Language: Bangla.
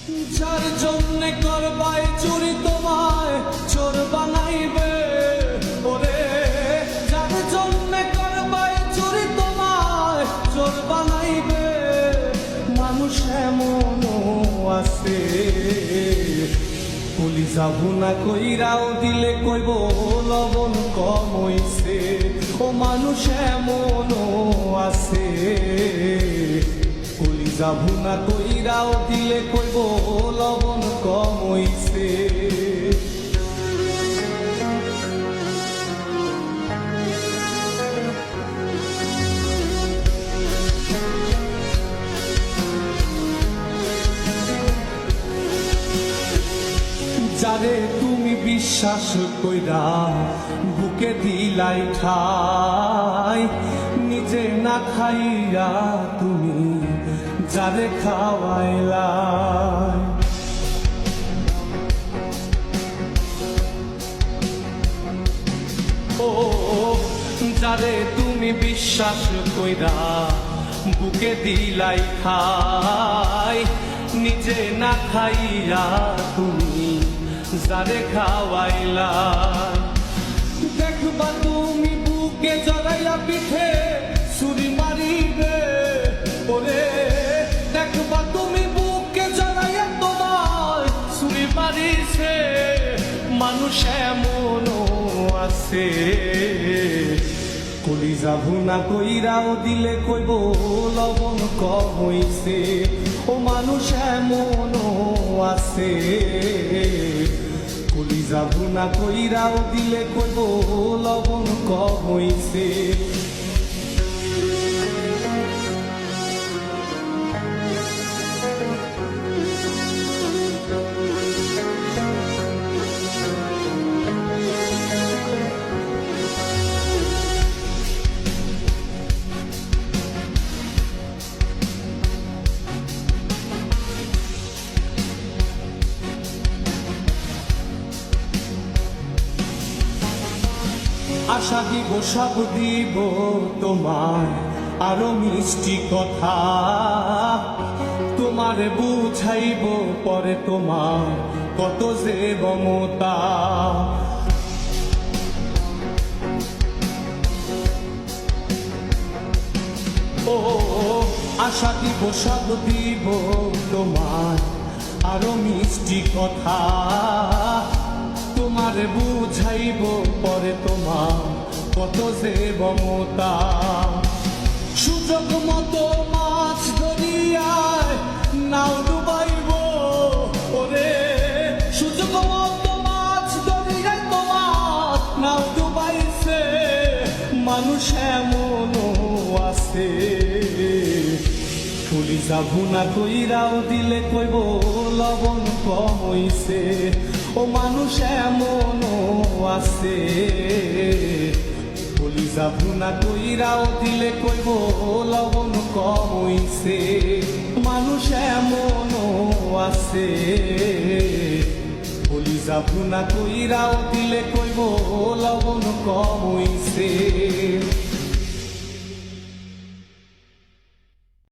যার জন্যে করবাই চুরি তোমায় চোর বানাইবে, ওরে যার জন্যে করবাই চুরি তোমায় চোর বানাইবে। মানুষ এমনও আছে কলিজা ভুনা কইরাও দিলে কইব লবণ কম হইছে। ও মানুষ এমনও আছে কলিজা ভুনা কইরাও দিলে কইব লবণ কম হইছে। যারে তুমি বিশ্বাস কইরা বুকে দিলাই ঠাই, নিজে না খাইয়া তুমি যারে খাওয়াইলাই। ও যারে তুমি বিশ্বাস কইরা বুকে দিলাই খাই, নিজে না খাইয়া তুমি যারে খাওয়াইলা। দেখবা তুমি বুকে জড়াইয়া পিঠে ছুরি মারিবে, ওরে দেখবা তুমি বুকে জড়াইয়া তোমার ছুরি মারিছে। মানুষ এমনও আছে কলিজা ভুনা কইরাও দিলে কইব লবণ কম হইছে। ও মানুষ এমনও আছে কলিজা ভুনা কইরাও দিলে কইব লবণ কম হইছে। আশা দিব সব দিব তোমার আরো মিষ্টি কথা, তোমারে বুঝাইব পরে তোমার কত যে মমতা। ও আশা দিব সব দিব তোমার আরো মিষ্টি কথা, তোমারে বুঝাইব পরে তোমার কত যে মমতা। সুযোগ মতো মাছ ধরিয়ায় নাও ডুবাইব, ওরে সুযোগ মতো মাছ ধরিয়ায় তোমার নাও ডুবাইছে। মানুষ এমনও আছে কলিজা ভুনা কইরাও দিলে কইব লবণ কম হইছে। ও মানুষ এমনও আছে কলিজা ভুনা কইরাও দিলে কইব লবণ কম হইছে। মানুষ এমনও আছে কলিজা ভুনা কইরাও দিলে কইব লবণ কম হইছে।